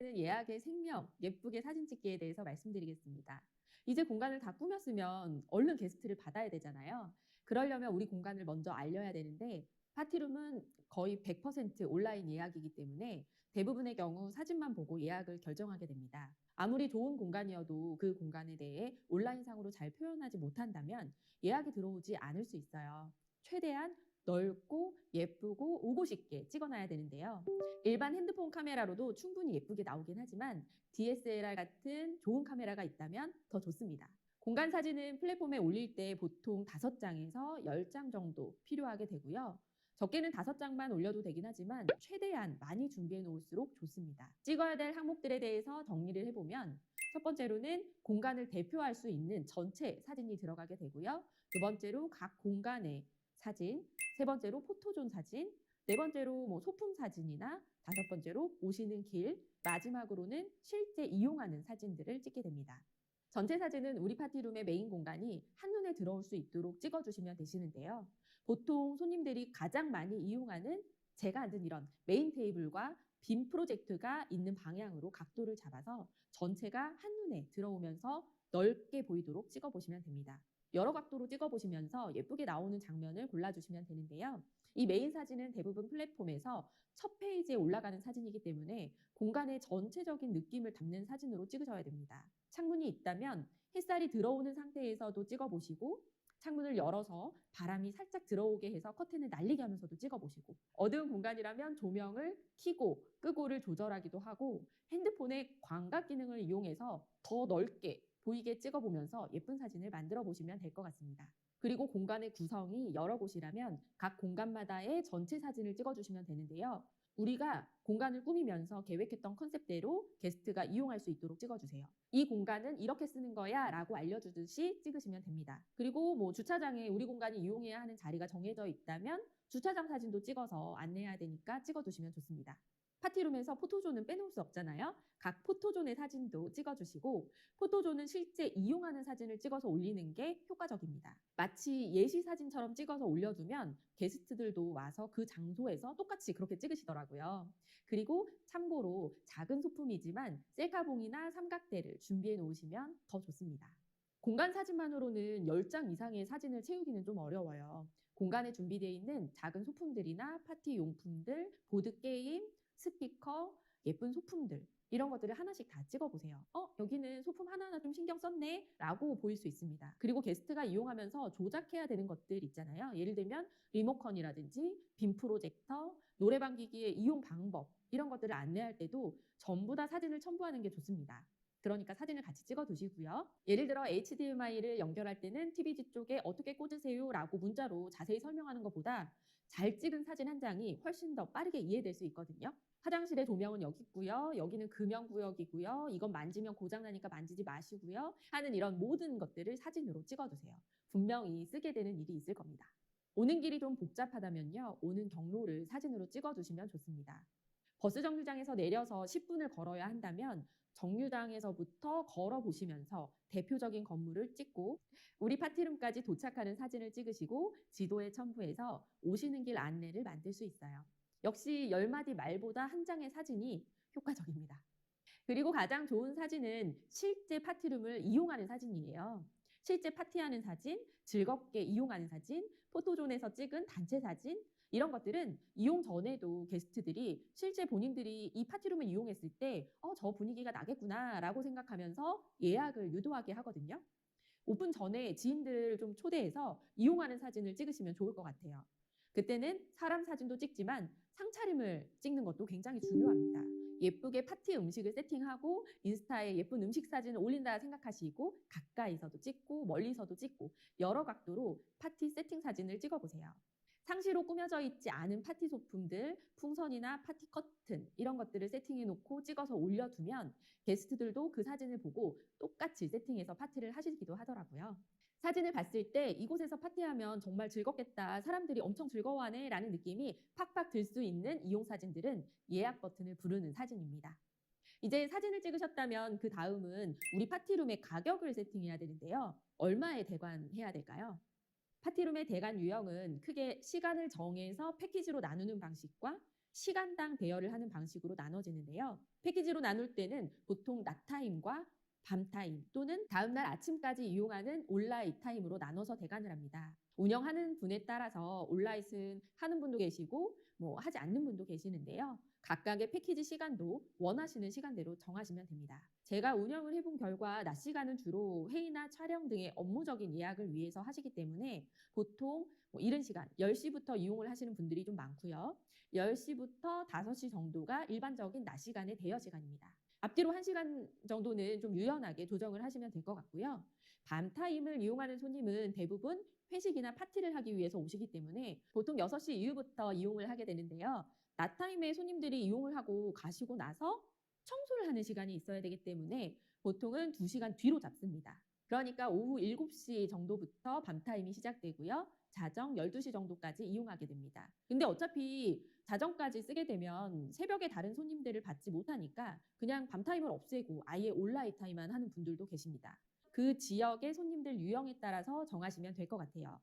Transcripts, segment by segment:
예약의 생명, 예쁘게 사진 찍기에 대해서 말씀드리겠습니다. 이제 공간을 다 꾸몄으면 얼른 게스트를 받아야 되잖아요. 그러려면 우리 공간을 먼저 알려야 되는데 파티룸은 거의 100% 온라인 예약이기 때문에 대부분의 경우 사진만 보고 예약을 결정하게 됩니다. 아무리 좋은 공간이어도 그 공간에 대해 온라인상으로 잘 표현하지 못한다면 예약이 들어오지 않을 수 있어요. 최대한 넓고 예쁘고 오고 싶게 찍어놔야 되는데요. 일반 핸드폰 카메라로도 충분히 예쁘게 나오긴 하지만 DSLR 같은 좋은 카메라가 있다면 더 좋습니다. 공간 사진은 플랫폼에 올릴 때 보통 5장에서 10장 정도 필요하게 되고요. 적게는 5장만 올려도 되긴 하지만 최대한 많이 준비해 놓을수록 좋습니다. 찍어야 될 항목들에 대해서 정리를 해보면 첫 번째로는 공간을 대표할 수 있는 전체 사진이 들어가게 되고요. 두 번째로 각 공간의 사진, 세 번째로 포토존 사진, 네 번째로 소품 사진이나 다섯 번째로 오시는 길, 마지막으로는 실제 이용하는 사진들을 찍게 됩니다. 전체 사진은 우리 파티룸의 메인 공간이 한눈에 들어올 수 있도록 찍어주시면 되시는데요. 보통 손님들이 가장 많이 이용하는 제가 앉은 이런 메인 테이블과 빔 프로젝트가 있는 방향으로 각도를 잡아서 전체가 한눈에 들어오면서 넓게 보이도록 찍어보시면 됩니다. 여러 각도로 찍어보시면서 예쁘게 나오는 장면을 골라주시면 되는데요. 이 메인 사진은 대부분 플랫폼에서 첫 페이지에 올라가는 사진이기 때문에 공간의 전체적인 느낌을 담는 사진으로 찍으셔야 됩니다. 창문이 있다면 햇살이 들어오는 상태에서도 찍어보시고 창문을 열어서 바람이 살짝 들어오게 해서 커튼을 날리게 하면서도 찍어보시고 어두운 공간이라면 조명을 켜고 끄고를 조절하기도 하고 핸드폰의 광각 기능을 이용해서 더 넓게 보이게 찍어보면서 예쁜 사진을 만들어 보시면 될 것 같습니다. 그리고 공간의 구성이 여러 곳이라면 각 공간마다의 전체 사진을 찍어주시면 되는데요. 우리가 공간을 꾸미면서 계획했던 컨셉대로 게스트가 이용할 수 있도록 찍어주세요. 이 공간은 이렇게 쓰는 거야 라고 알려주듯이 찍으시면 됩니다. 그리고 주차장에 우리 공간이 이용해야 하는 자리가 정해져 있다면 주차장 사진도 찍어서 안내해야 되니까 찍어두시면 좋습니다. 파티룸에서 포토존은 빼놓을 수 없잖아요. 각 포토존의 사진도 찍어주시고 포토존은 실제 이용하는 사진을 찍어서 올리는 게 효과적입니다. 마치 예시 사진처럼 찍어서 올려두면 게스트들도 와서 그 장소에서 똑같이 그렇게 찍으시더라고요. 그리고 참고로 작은 소품이지만 셀카봉이나 삼각대를 준비해 놓으시면 더 좋습니다. 공간 사진만으로는 10장 이상의 사진을 채우기는 좀 어려워요. 공간에 준비되어 있는 작은 소품들이나 파티 용품들, 보드게임, 스피커, 예쁜 소품들 이런 것들을 하나씩 다 찍어보세요. 여기는 소품 하나하나 좀 신경 썼네 라고 보일 수 있습니다. 그리고 게스트가 이용하면서 조작해야 되는 것들 있잖아요. 예를 들면 리모컨이라든지 빔 프로젝터, 노래방 기기의 이용 방법 이런 것들을 안내할 때도 전부 다 사진을 첨부하는 게 좋습니다. 그러니까 사진을 같이 찍어 두시고요. 예를 들어 HDMI를 연결할 때는 TVG 쪽에 어떻게 꽂으세요 라고 문자로 자세히 설명하는 것보다 잘 찍은 사진 한 장이 훨씬 더 빠르게 이해될 수 있거든요. 화장실의 조명은 여기 있고요. 여기는 금연구역이고요. 이건 만지면 고장나니까 만지지 마시고요. 하는 이런 모든 것들을 사진으로 찍어두세요. 분명히 쓰게 되는 일이 있을 겁니다. 오는 길이 좀 복잡하다면요. 오는 경로를 사진으로 찍어두시면 좋습니다. 버스 정류장에서 내려서 10분을 걸어야 한다면 정류장에서부터 걸어보시면서 대표적인 건물을 찍고 우리 파티룸까지 도착하는 사진을 찍으시고 지도에 첨부해서 오시는 길 안내를 만들 수 있어요. 역시 10마디 말보다 한 장의 사진이 효과적입니다. 그리고 가장 좋은 사진은 실제 파티룸을 이용하는 사진이에요. 실제 파티하는 사진, 즐겁게 이용하는 사진, 포토존에서 찍은 단체 사진 이런 것들은 이용 전에도 게스트들이 실제 본인들이 이 파티룸을 이용했을 때 저 분위기가 나겠구나 라고 생각하면서 예약을 유도하게 하거든요. 오픈 전에 지인들을 좀 초대해서 이용하는 사진을 찍으시면 좋을 것 같아요. 그때는 사람 사진도 찍지만 상차림을 찍는 것도 굉장히 중요합니다. 예쁘게 파티 음식을 세팅하고 인스타에 예쁜 음식 사진을 올린다 생각하시고 가까이서도 찍고 멀리서도 찍고 여러 각도로 파티 세팅 사진을 찍어보세요. 상시로 꾸며져 있지 않은 파티 소품들, 풍선이나 파티 커튼 이런 것들을 세팅해 놓고 찍어서 올려두면 게스트들도 그 사진을 보고 똑같이 세팅해서 파티를 하시기도 하더라고요. 사진을 봤을 때 이곳에서 파티하면 정말 즐겁겠다, 사람들이 엄청 즐거워하네 라는 느낌이 팍팍 들 수 있는 이용 사진들은 예약 버튼을 부르는 사진입니다. 이제 사진을 찍으셨다면 그 다음은 우리 파티룸의 가격을 세팅해야 되는데요. 얼마에 대관해야 될까요? 파티룸의 대관 유형은 크게 시간을 정해서 패키지로 나누는 방식과 시간당 대여를 하는 방식으로 나눠지는데요. 패키지로 나눌 때는 보통 낮타임과 밤타임 또는 다음날 아침까지 이용하는 온라잇 타임으로 나눠서 대관을 합니다. 운영하는 분에 따라서 온라잇은 하는 분도 계시고 하지 않는 분도 계시는데요. 각각의 패키지 시간도 원하시는 시간대로 정하시면 됩니다. 제가 운영을 해본 결과 낮 시간은 주로 회의나 촬영 등의 업무적인 예약을 위해서 하시기 때문에 보통 이른 시간 10시부터 이용을 하시는 분들이 좀 많고요. 10시부터 5시 정도가 일반적인 낮 시간의 대여 시간입니다. 앞뒤로 1시간 정도는 좀 유연하게 조정을 하시면 될 것 같고요. 밤 타임을 이용하는 손님은 대부분 회식이나 파티를 하기 위해서 오시기 때문에 보통 6시 이후부터 이용을 하게 되는데요. 낮 타임에 손님들이 이용을 하고 가시고 나서 청소를 하는 시간이 있어야 되기 때문에 보통은 2시간 뒤로 잡습니다. 그러니까 오후 7시 정도부터 밤 타임이 시작되고요. 자정 12시 정도까지 이용하게 됩니다. 근데 어차피 자정까지 쓰게 되면 새벽에 다른 손님들을 받지 못하니까 그냥 밤 타임을 없애고 아예 온라인 타임만 하는 분들도 계십니다. 그 지역의 손님들 유형에 따라서 정하시면 될 것 같아요.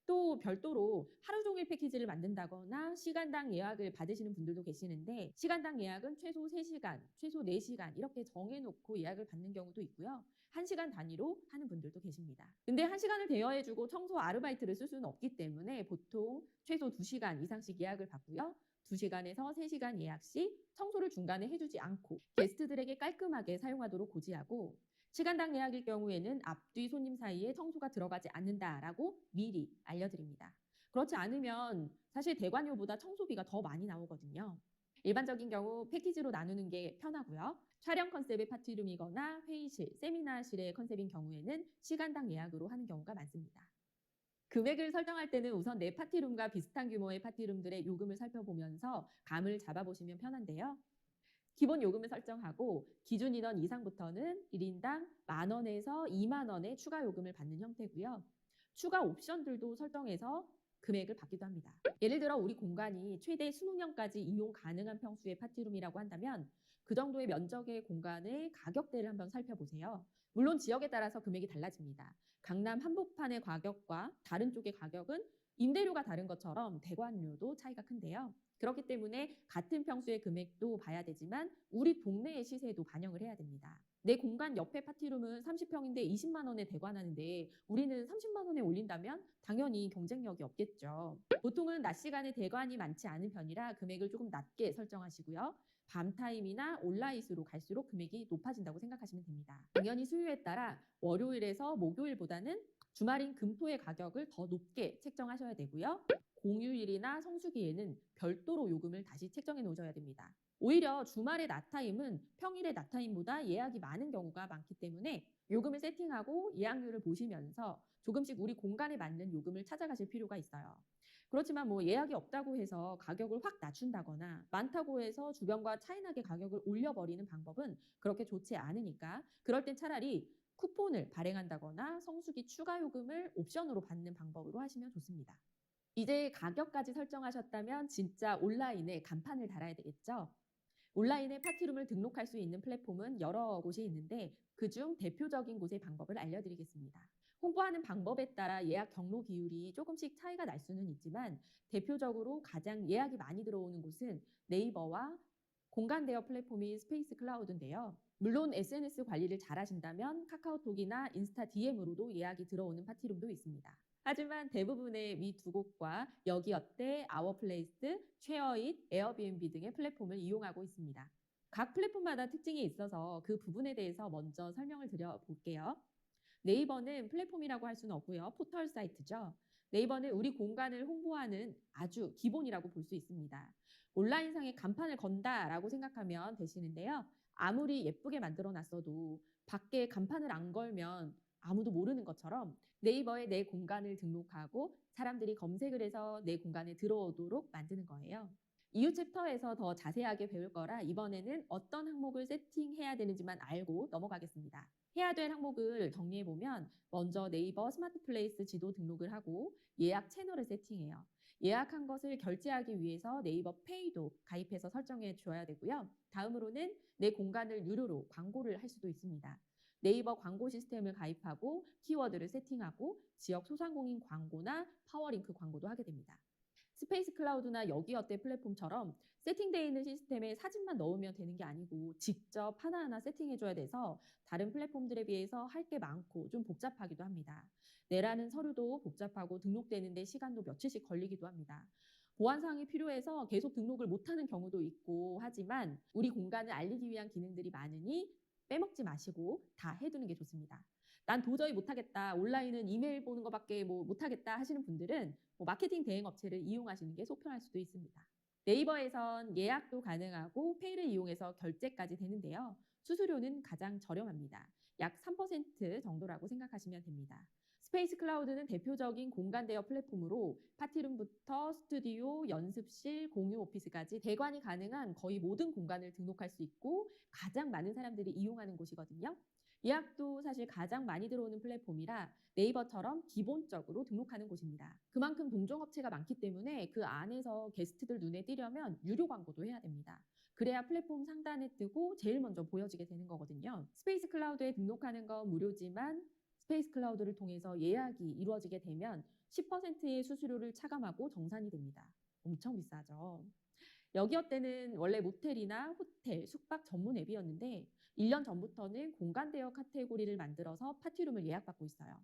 또 별도로 하루 종일 패키지를 만든다거나 시간당 예약을 받으시는 분들도 계시는데 시간당 예약은 최소 3시간, 최소 4시간 이렇게 정해놓고 예약을 받는 경우도 있고요. 1시간 단위로 하는 분들도 계십니다. 근데 1시간을 대여해주고 청소 아르바이트를 쓸 수는 없기 때문에 보통 최소 2시간 이상씩 예약을 받고요. 2시간에서 3시간 예약 시 청소를 중간에 해주지 않고 게스트들에게 깔끔하게 사용하도록 고지하고 시간당 예약일 경우에는 앞뒤 손님 사이에 청소가 들어가지 않는다라고 미리 알려드립니다. 그렇지 않으면 사실 대관료보다 청소비가 더 많이 나오거든요. 일반적인 경우 패키지로 나누는 게 편하고요. 촬영 컨셉의 파티룸이거나 회의실, 세미나실의 컨셉인 경우에는 시간당 예약으로 하는 경우가 많습니다. 금액을 설정할 때는 우선 내 파티룸과 비슷한 규모의 파티룸들의 요금을 살펴보면서 감을 잡아보시면 편한데요. 기본 요금을 설정하고 기준 인원 이상부터는 1인당 10,000원에서 20,000원의 추가 요금을 받는 형태고요. 추가 옵션들도 설정해서 금액을 받기도 합니다. 예를 들어 우리 공간이 최대 20명까지 이용 가능한 평수의 파티룸이라고 한다면 그 정도의 면적의 공간의 가격대를 한번 살펴보세요. 물론 지역에 따라서 금액이 달라집니다. 강남 한복판의 가격과 다른 쪽의 가격은 임대료가 다른 것처럼 대관료도 차이가 큰데요. 그렇기 때문에 같은 평수의 금액도 봐야 되지만 우리 동네의 시세도 반영을 해야 됩니다. 내 공간 옆에 파티룸은 30평인데 20만 원에 대관하는데 우리는 30만 원에 올린다면 당연히 경쟁력이 없겠죠. 보통은 낮 시간에 대관이 많지 않은 편이라 금액을 조금 낮게 설정하시고요. 밤 타임이나 온라인으로 갈수록 금액이 높아진다고 생각하시면 됩니다. 당연히 수요에 따라 월요일에서 목요일보다는 주말인 금토의 가격을 더 높게 책정하셔야 되고요. 공휴일이나 성수기에는 별도로 요금을 다시 책정해 놓으셔야 됩니다. 오히려 주말의 낮타임은 평일의 낮타임보다 예약이 많은 경우가 많기 때문에 요금을 세팅하고 예약률을 보시면서 조금씩 우리 공간에 맞는 요금을 찾아가실 필요가 있어요. 그렇지만 예약이 없다고 해서 가격을 확 낮춘다거나 많다고 해서 주변과 차이나게 가격을 올려버리는 방법은 그렇게 좋지 않으니까 그럴 땐 차라리 쿠폰을 발행한다거나 성수기 추가 요금을 옵션으로 받는 방법으로 하시면 좋습니다. 이제 가격까지 설정하셨다면 진짜 온라인에 간판을 달아야 되겠죠. 온라인에 파티룸을 등록할 수 있는 플랫폼은 여러 곳이 있는데 그중 대표적인 곳의 방법을 알려드리겠습니다. 홍보하는 방법에 따라 예약 경로 비율이 조금씩 차이가 날 수는 있지만 대표적으로 가장 예약이 많이 들어오는 곳은 네이버와 공간 대여 플랫폼인 스페이스 클라우드인데요. 물론 SNS 관리를 잘 하신다면 카카오톡이나 인스타 DM으로도 예약이 들어오는 파티룸도 있습니다. 하지만 대부분의 위 두 곳과 여기어때, 아워플레이스, 쉐어잇, 에어비앤비 등의 플랫폼을 이용하고 있습니다. 각 플랫폼마다 특징이 있어서 그 부분에 대해서 먼저 설명을 드려볼게요. 네이버는 플랫폼이라고 할 수는 없고요. 포털 사이트죠. 네이버는 우리 공간을 홍보하는 아주 기본이라고 볼 수 있습니다. 온라인상에 간판을 건다라고 생각하면 되시는데요. 아무리 예쁘게 만들어 놨어도 밖에 간판을 안 걸면 아무도 모르는 것처럼 네이버에 내 공간을 등록하고 사람들이 검색을 해서 내 공간에 들어오도록 만드는 거예요. 이후 챕터에서 더 자세하게 배울 거라 이번에는 어떤 항목을 세팅해야 되는지만 알고 넘어가겠습니다. 해야 될 항목을 정리해보면 먼저 네이버 스마트 플레이스 지도 등록을 하고 예약 채널을 세팅해요. 예약한 것을 결제하기 위해서 네이버 페이도 가입해서 설정해 줘야 되고요. 다음으로는 내 공간을 유료로 광고를 할 수도 있습니다. 네이버 광고 시스템을 가입하고 키워드를 세팅하고 지역 소상공인 광고나 파워링크 광고도 하게 됩니다. 스페이스 클라우드나 여기어때 플랫폼처럼 세팅되어 있는 시스템에 사진만 넣으면 되는 게 아니고 직접 하나하나 세팅해줘야 돼서 다른 플랫폼들에 비해서 할 게 많고 좀 복잡하기도 합니다. 내라는 서류도 복잡하고 등록되는데 시간도 며칠씩 걸리기도 합니다. 보안사항이 필요해서 계속 등록을 못하는 경우도 있고 하지만 우리 공간을 알리기 위한 기능들이 많으니 빼먹지 마시고 다 해두는 게 좋습니다. 난 도저히 못하겠다. 온라인은 이메일 보는 것밖에 못하겠다 하시는 분들은 마케팅 대행 업체를 이용하시는 게 속편할 수도 있습니다. 네이버에선 예약도 가능하고 페이를 이용해서 결제까지 되는데요. 수수료는 가장 저렴합니다. 약 3% 정도라고 생각하시면 됩니다. 스페이스 클라우드는 대표적인 공간 대여 플랫폼으로 파티룸부터 스튜디오, 연습실, 공유 오피스까지 대관이 가능한 거의 모든 공간을 등록할 수 있고 가장 많은 사람들이 이용하는 곳이거든요. 예약도 사실 가장 많이 들어오는 플랫폼이라 네이버처럼 기본적으로 등록하는 곳입니다. 그만큼 동종업체가 많기 때문에 그 안에서 게스트들 눈에 띄려면 유료 광고도 해야 됩니다. 그래야 플랫폼 상단에 뜨고 제일 먼저 보여지게 되는 거거든요. 스페이스 클라우드에 등록하는 건 무료지만 스페이스 클라우드를 통해서 예약이 이루어지게 되면 10%의 수수료를 차감하고 정산이 됩니다. 엄청 비싸죠. 여기어때는 원래 모텔이나 호텔, 숙박 전문 앱이었는데 1년 전부터는 공간 대여 카테고리를 만들어서 파티룸을 예약받고 있어요.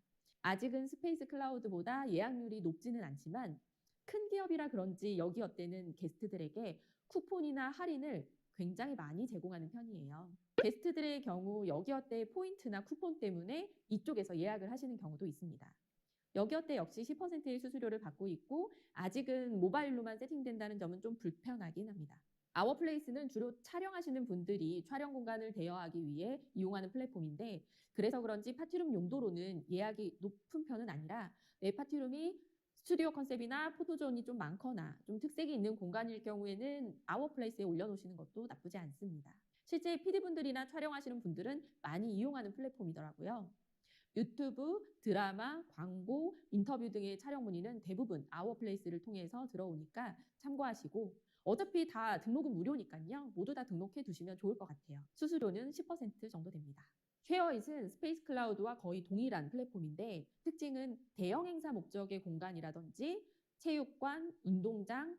아직은 스페이스 클라우드보다 예약률이 높지는 않지만 큰 기업이라 그런지 여기어때는 게스트들에게 쿠폰이나 할인을 굉장히 많이 제공하는 편이에요. 게스트들의 경우 여기어때 포인트나 쿠폰 때문에 이쪽에서 예약을 하시는 경우도 있습니다. 여기어때 역시 10%의 수수료를 받고 있고 아직은 모바일로만 세팅된다는 점은 좀 불편하긴 합니다. 아워플레이스는 주로 촬영하시는 분들이 촬영 공간을 대여하기 위해 이용하는 플랫폼인데 그래서 그런지 파티룸 용도로는 예약이 높은 편은 아니라 내 파티룸이 스튜디오 컨셉이나 포토존이 좀 많거나 좀 특색이 있는 공간일 경우에는 아워플레이스에 올려놓으시는 것도 나쁘지 않습니다. 실제 PD분들이나 촬영하시는 분들은 많이 이용하는 플랫폼이더라고요. 유튜브, 드라마, 광고, 인터뷰 등의 촬영 문의는 대부분 아워플레이스를 통해서 들어오니까 참고하시고 어차피 다 등록은 무료니까요. 모두 다 등록해 두시면 좋을 것 같아요. 수수료는 10% 정도 됩니다. 쉐어잇은 스페이스 클라우드와 거의 동일한 플랫폼인데 특징은 대형 행사 목적의 공간이라든지 체육관, 운동장,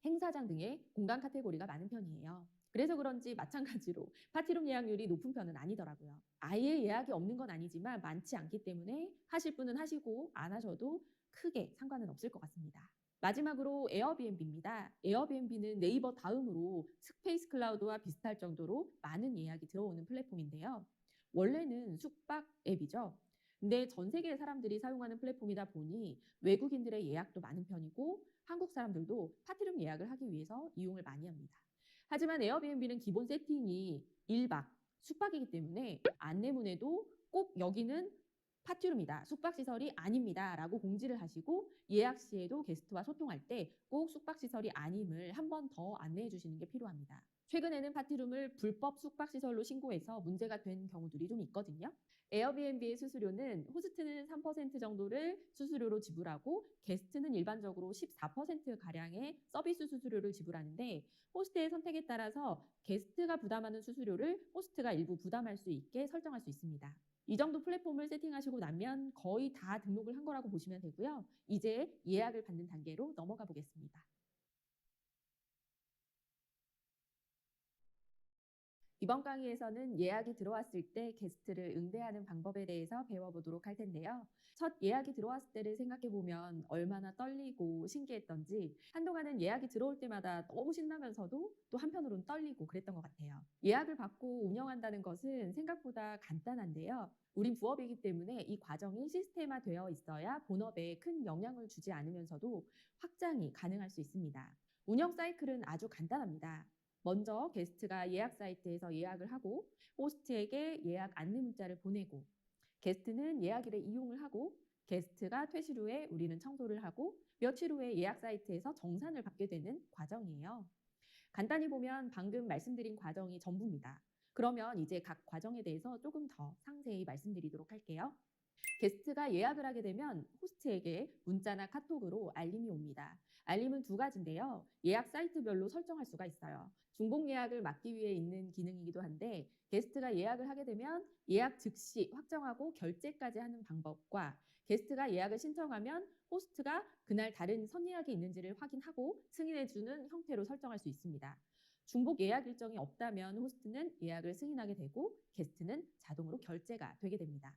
행사장 등의 공간 카테고리가 많은 편이에요. 그래서 그런지 마찬가지로 파티룸 예약률이 높은 편은 아니더라고요. 아예 예약이 없는 건 아니지만 많지 않기 때문에 하실 분은 하시고 안 하셔도 크게 상관은 없을 것 같습니다. 마지막으로 에어비앤비입니다. 에어비앤비는 네이버 다음으로 스페이스 클라우드와 비슷할 정도로 많은 예약이 들어오는 플랫폼인데요. 원래는 숙박 앱이죠. 근데 전 세계 사람들이 사용하는 플랫폼이다 보니 외국인들의 예약도 많은 편이고 한국 사람들도 파티룸 예약을 하기 위해서 이용을 많이 합니다. 하지만 에어비앤비는 기본 세팅이 1박 숙박이기 때문에 안내문에도 꼭 여기는 파티룸이다, 숙박시설이 아닙니다 라고 공지를 하시고 예약 시에도 게스트와 소통할 때 꼭 숙박시설이 아님을 한 번 더 안내해 주시는 게 필요합니다. 최근에는 파티룸을 불법 숙박시설로 신고해서 문제가 된 경우들이 좀 있거든요. 에어비앤비의 수수료는 호스트는 3% 정도를 수수료로 지불하고 게스트는 일반적으로 14%가량의 서비스 수수료를 지불하는데 호스트의 선택에 따라서 게스트가 부담하는 수수료를 호스트가 일부 부담할 수 있게 설정할 수 있습니다. 이 정도 플랫폼을 세팅하시고 나면 거의 다 등록을 한 거라고 보시면 되고요. 이제 예약을 받는 단계로 넘어가 보겠습니다. 이번 강의에서는 예약이 들어왔을 때 게스트를 응대하는 방법에 대해서 배워보도록 할 텐데요. 첫 예약이 들어왔을 때를 생각해보면 얼마나 떨리고 신기했던지 한동안은 예약이 들어올 때마다 너무 신나면서도 또 한편으로는 떨리고 그랬던 것 같아요. 예약을 받고 운영한다는 것은 생각보다 간단한데요. 우린 부업이기 때문에 이 과정이 시스템화되어 있어야 본업에 큰 영향을 주지 않으면서도 확장이 가능할 수 있습니다. 운영 사이클은 아주 간단합니다. 먼저 게스트가 예약 사이트에서 예약을 하고 호스트에게 예약 안내 문자를 보내고 게스트는 예약일에 이용을 하고 게스트가 퇴실 후에 우리는 청소를 하고 며칠 후에 예약 사이트에서 정산을 받게 되는 과정이에요. 간단히 보면 방금 말씀드린 과정이 전부입니다. 그러면 이제 각 과정에 대해서 조금 더 상세히 말씀드리도록 할게요. 게스트가 예약을 하게 되면 호스트에게 문자나 카톡으로 알림이 옵니다. 알림은 두 가지인데요. 예약 사이트별로 설정할 수가 있어요. 중복 예약을 막기 위해 있는 기능이기도 한데 게스트가 예약을 하게 되면 예약 즉시 확정하고 결제까지 하는 방법과 게스트가 예약을 신청하면 호스트가 그날 다른 선예약이 있는지를 확인하고 승인해주는 형태로 설정할 수 있습니다. 중복 예약 일정이 없다면 호스트는 예약을 승인하게 되고 게스트는 자동으로 결제가 되게 됩니다.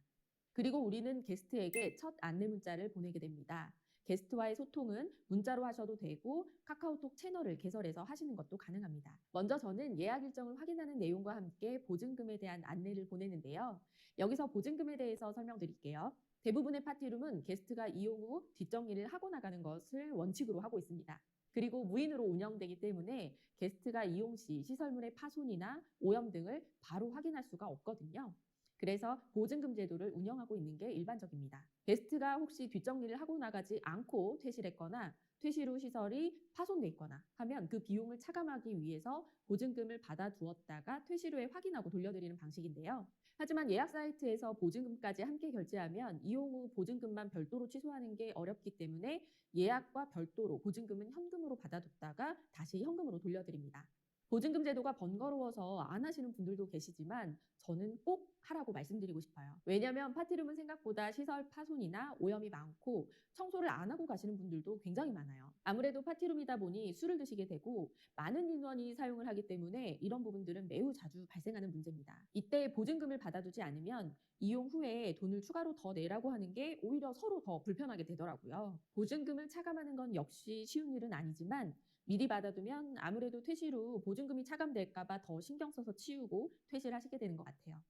그리고 우리는 게스트에게 첫 안내 문자를 보내게 됩니다. 게스트와의 소통은 문자로 하셔도 되고 카카오톡 채널을 개설해서 하시는 것도 가능합니다. 먼저 저는 예약 일정을 확인하는 내용과 함께 보증금에 대한 안내를 보내는데요. 여기서 보증금에 대해서 설명드릴게요. 대부분의 파티룸은 게스트가 이용 후 뒷정리를 하고 나가는 것을 원칙으로 하고 있습니다. 그리고 무인으로 운영되기 때문에 게스트가 이용 시 시설물의 파손이나 오염 등을 바로 확인할 수가 없거든요. 그래서 보증금 제도를 운영하고 있는 게 일반적입니다. 게스트가 혹시 뒷정리를 하고 나가지 않고 퇴실했거나 퇴실 후 시설이 파손돼 있거나 하면 그 비용을 차감하기 위해서 보증금을 받아두었다가 퇴실 후에 확인하고 돌려드리는 방식인데요. 하지만 예약 사이트에서 보증금까지 함께 결제하면 이용 후 보증금만 별도로 취소하는 게 어렵기 때문에 예약과 별도로 보증금은 현금으로 받아뒀다가 다시 현금으로 돌려드립니다. 보증금 제도가 번거로워서 안 하시는 분들도 계시지만 저는 꼭 하라고 말씀드리고 싶어요. 왜냐하면 파티룸은 생각보다 시설 파손이나 오염이 많고 청소를 안 하고 가시는 분들도 굉장히 많아요. 아무래도 파티룸이다 보니 술을 드시게 되고 많은 인원이 사용을 하기 때문에 이런 부분들은 매우 자주 발생하는 문제입니다. 이때 보증금을 받아두지 않으면 이용 후에 돈을 추가로 더 내라고 하는 게 오히려 서로 더 불편하게 되더라고요. 보증금을 차감하는 건 역시 쉬운 일은 아니지만 미리 받아두면 아무래도 퇴실 후 보증금이 차감될까 봐 더 신경 써서 치우고 퇴실하시게 되는 것 같아요.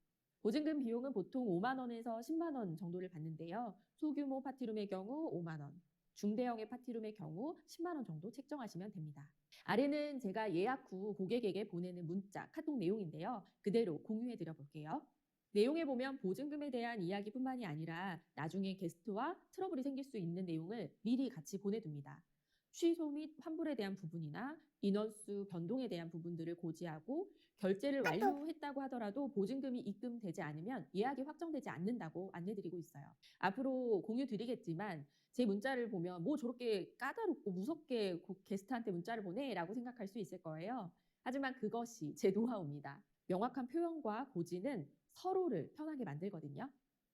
보증금 비용은 보통 5만 원에서 10만 원 정도를 받는데요. 소규모 파티룸의 경우 5만 원, 중대형의 파티룸의 경우 10만 원 정도 책정하시면 됩니다. 아래는 제가 예약 후 고객에게 보내는 문자, 카톡 내용인데요. 그대로 공유해 드려 볼게요. 내용에 보면 보증금에 대한 이야기뿐만이 아니라 나중에 게스트와 트러블이 생길 수 있는 내용을 미리 같이 보내둡니다. 취소 및 환불에 대한 부분이나 인원수 변동에 대한 부분들을 고지하고 결제를 완료했다고 하더라도 보증금이 입금되지 않으면 예약이 확정되지 않는다고 안내드리고 있어요. 앞으로 공유 드리겠지만 제 문자를 보면 뭐 저렇게 까다롭고 무섭게 게스트한테 문자를 보내라고 생각할 수 있을 거예요. 하지만 그것이 제 노하우입니다. 명확한 표현과 고지는 서로를 편하게 만들거든요.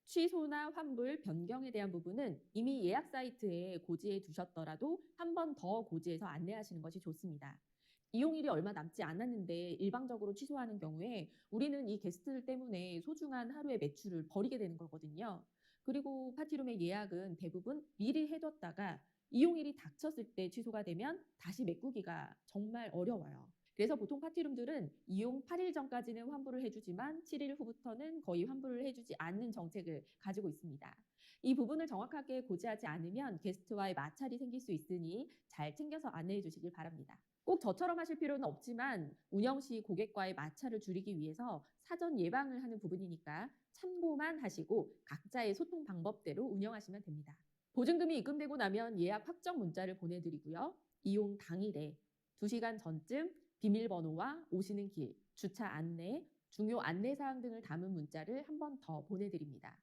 취소나 환불, 변경에 대한 부분은 이미 예약 사이트에 고지해 두셨더라도 한 번 더 고지해서 안내하시는 것이 좋습니다. 이용일이 얼마 남지 않았는데 일방적으로 취소하는 경우에 우리는 이 게스트들 때문에 소중한 하루의 매출을 버리게 되는 거거든요. 그리고 파티룸의 예약은 대부분 미리 해뒀다가 이용일이 닥쳤을 때 취소가 되면 다시 메꾸기가 정말 어려워요. 그래서 보통 파티룸들은 이용 8일 전까지는 환불을 해주지만 7일 후부터는 거의 환불을 해주지 않는 정책을 가지고 있습니다. 이 부분을 정확하게 고지하지 않으면 게스트와의 마찰이 생길 수 있으니 잘 챙겨서 안내해 주시길 바랍니다. 꼭 저처럼 하실 필요는 없지만 운영 시 고객과의 마찰을 줄이기 위해서 사전 예방을 하는 부분이니까 참고만 하시고 각자의 소통 방법대로 운영하시면 됩니다. 보증금이 입금되고 나면 예약 확정 문자를 보내드리고요. 이용 당일에 2시간 전쯤 비밀번호와 오시는 길, 주차 안내, 중요 안내사항 등을 담은 문자를 한 번 더 보내드립니다.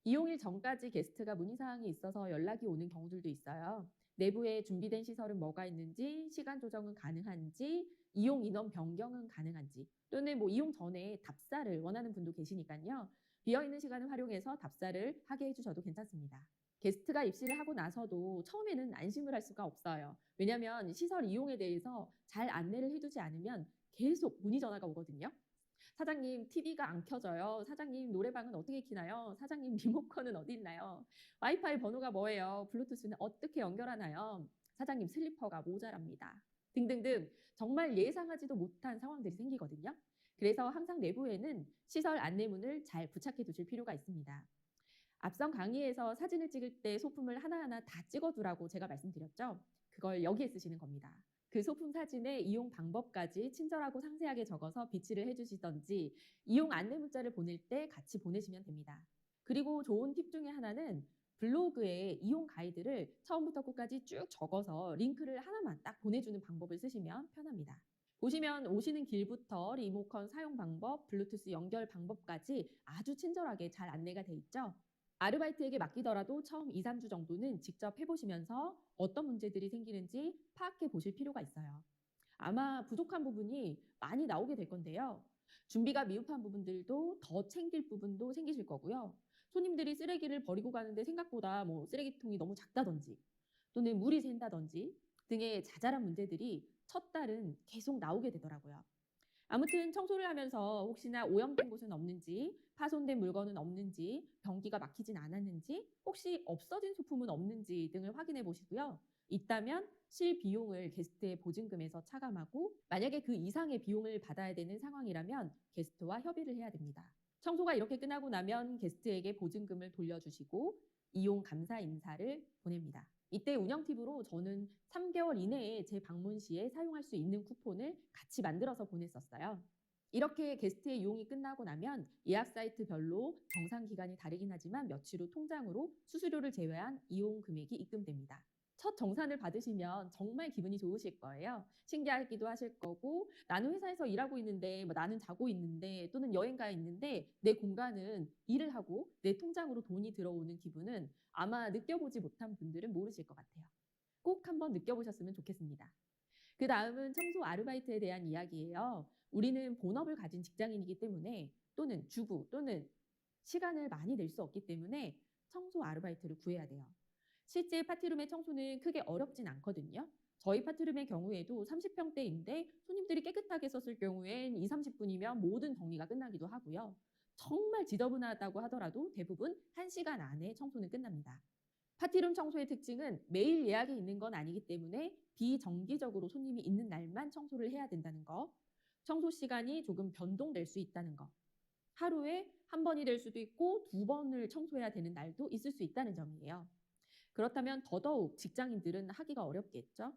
이용일 전까지 게스트가 문의사항이 있어서 연락이 오는 경우들도 있어요. 내부에 준비된 시설은 뭐가 있는지, 시간 조정은 가능한지, 이용 인원 변경은 가능한지, 또는 이용 전에 답사를 원하는 분도 계시니까요. 비어있는 시간을 활용해서 답사를 하게 해주셔도 괜찮습니다. 게스트가 입실을 하고 나서도 처음에는 안심을 할 수가 없어요. 왜냐하면 시설 이용에 대해서 잘 안내를 해두지 않으면 계속 문의 전화가 오거든요. 사장님, TV가 안 켜져요. 사장님, 노래방은 어떻게 키나요? 사장님, 리모컨은 어디 있나요? 와이파이 번호가 뭐예요? 블루투스는 어떻게 연결하나요? 사장님, 슬리퍼가 모자랍니다. 등등등 정말 예상하지도 못한 상황들이 생기거든요. 그래서 항상 내부에는 시설 안내문을 잘 부착해 두실 필요가 있습니다. 앞선 강의에서 사진을 찍을 때 소품을 하나하나 다 찍어두라고 제가 말씀드렸죠. 그걸 여기에 쓰시는 겁니다. 그 소품 사진의 이용 방법까지 친절하고 상세하게 적어서 비치를 해주시던지 이용 안내 문자를 보낼 때 같이 보내시면 됩니다. 그리고 좋은 팁 중에 하나는 블로그에 이용 가이드를 처음부터 끝까지 쭉 적어서 링크를 하나만 딱 보내주는 방법을 쓰시면 편합니다. 보시면 오시는 길부터 리모컨 사용 방법, 블루투스 연결 방법까지 아주 친절하게 잘 안내가 돼 있죠. 아르바이트에게 맡기더라도 처음 2, 3주 정도는 직접 해보시면서 어떤 문제들이 생기는지 파악해 보실 필요가 있어요. 아마 부족한 부분이 많이 나오게 될 건데요. 준비가 미흡한 부분들도 더 챙길 부분도 생기실 거고요. 손님들이 쓰레기를 버리고 가는데 생각보다 뭐 쓰레기통이 너무 작다든지 또는 물이 샌다든지 등의 자잘한 문제들이 첫 달은 계속 나오게 되더라고요. 아무튼 청소를 하면서 혹시나 오염된 곳은 없는지, 파손된 물건은 없는지, 변기가 막히진 않았는지, 혹시 없어진 소품은 없는지 등을 확인해 보시고요. 있다면 실비용을 게스트의 보증금에서 차감하고, 만약에 그 이상의 비용을 받아야 되는 상황이라면 게스트와 협의를 해야 됩니다. 청소가 이렇게 끝나고 나면 게스트에게 보증금을 돌려주시고 이용 감사 인사를 보냅니다. 이때 운영 팁으로 저는 3개월 이내에 제 방문 시에 사용할 수 있는 쿠폰을 같이 만들어서 보냈었어요. 이렇게 게스트의 이용이 끝나고 나면 예약 사이트별로 정상 기간이 다르긴 하지만 며칠 후 통장으로 수수료를 제외한 이용 금액이 입금됩니다. 첫 정산을 받으시면 정말 기분이 좋으실 거예요. 신기하기도 하실 거고, 나는 회사에서 일하고 있는데, 뭐 나는 자고 있는데, 또는 여행 가 있는데 내 공간은 일을 하고 내 통장으로 돈이 들어오는 기분은 아마 느껴보지 못한 분들은 모르실 것 같아요. 꼭 한번 느껴보셨으면 좋겠습니다. 그 다음은 청소 아르바이트에 대한 이야기예요. 우리는 본업을 가진 직장인이기 때문에 또는 주부 또는 시간을 많이 낼 수 없기 때문에 청소 아르바이트를 구해야 돼요. 실제 파티룸의 청소는 크게 어렵진 않거든요. 저희 파티룸의 경우에도 30평대인데 손님들이 깨끗하게 썼을 경우엔 2, 30분이면 모든 정리가 끝나기도 하고요. 정말 지저분하다고 하더라도 대부분 1시간 안에 청소는 끝납니다. 파티룸 청소의 특징은 매일 예약이 있는 건 아니기 때문에 비정기적으로 손님이 있는 날만 청소를 해야 된다는 거, 청소 시간이 조금 변동될 수 있다는 거, 하루에 한 번이 될 수도 있고 2번을 청소해야 되는 날도 있을 수 있다는 점이에요. 그렇다면 더더욱 직장인들은 하기가 어렵겠죠.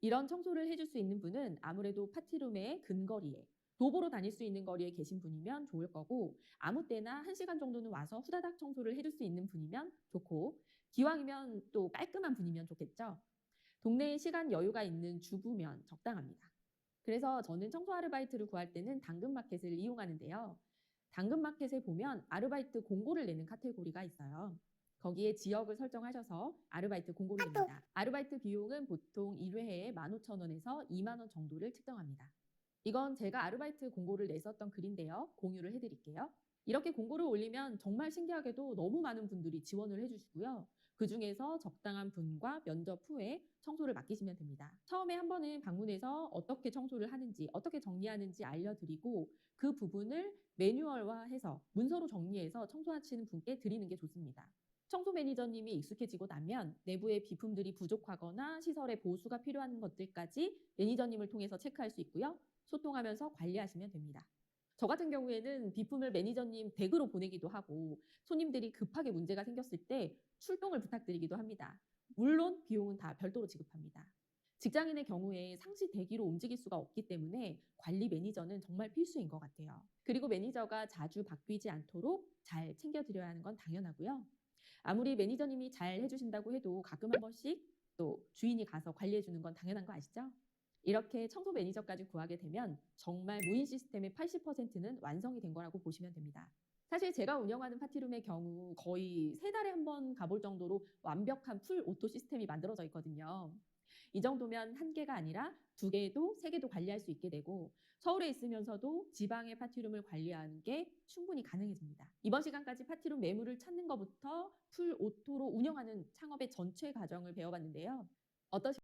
이런 청소를 해줄 수 있는 분은 아무래도 파티룸의 근거리에 도보로 다닐 수 있는 거리에 계신 분이면 좋을 거고, 아무 때나 1시간 정도는 와서 후다닥 청소를 해줄 수 있는 분이면 좋고, 기왕이면 또 깔끔한 분이면 좋겠죠. 동네에 시간 여유가 있는 주부면 적당합니다. 그래서 저는 청소 아르바이트를 구할 때는 당근마켓을 이용하는데요. 당근마켓에 보면 아르바이트 공고를 내는 카테고리가 있어요. 거기에 지역을 설정하셔서 아르바이트 공고를 냅니다. 아르바이트 비용은 보통 1회에 15,000원에서 2만 원 정도를 측정합니다. 이건 제가 아르바이트 공고를 냈었던 글인데요. 공유를 해드릴게요. 이렇게 공고를 올리면 정말 신기하게도 너무 많은 분들이 지원을 해주시고요. 그중에서 적당한 분과 면접 후에 청소를 맡기시면 됩니다. 처음에 한 번은 방문해서 어떻게 청소를 하는지, 어떻게 정리하는지 알려드리고 그 부분을 매뉴얼화해서 문서로 정리해서 청소하시는 분께 드리는 게 좋습니다. 청소 매니저님이 익숙해지고 나면 내부의 비품들이 부족하거나 시설의 보수가 필요한 것들까지 매니저님을 통해서 체크할 수 있고요. 소통하면서 관리하시면 됩니다. 저 같은 경우에는 비품을 매니저님 댁으로 보내기도 하고 손님들이 급하게 문제가 생겼을 때 출동을 부탁드리기도 합니다. 물론 비용은 다 별도로 지급합니다. 직장인의 경우에 상시 대기로 움직일 수가 없기 때문에 관리 매니저는 정말 필수인 것 같아요. 그리고 매니저가 자주 바뀌지 않도록 잘 챙겨드려야 하는 건 당연하고요. 아무리 매니저님이 잘 해주신다고 해도 가끔 한 번씩 또 주인이 가서 관리해주는 건 당연한 거 아시죠? 이렇게 청소 매니저까지 구하게 되면 정말 무인 시스템의 80%는 완성이 된 거라고 보시면 됩니다. 사실 제가 운영하는 파티룸의 경우 거의 3달에 한 번 가볼 정도로 완벽한 풀 오토 시스템이 만들어져 있거든요. 이 정도면 1개가 아니라 2개도 3개도 관리할 수 있게 되고 서울에 있으면서도 지방의 파티룸을 관리하는 게 충분히 가능해집니다. 이번 시간까지 파티룸 매물을 찾는 것부터 풀 오토로 운영하는 창업의 전체 과정을 배워봤는데요. 어떠셨나요?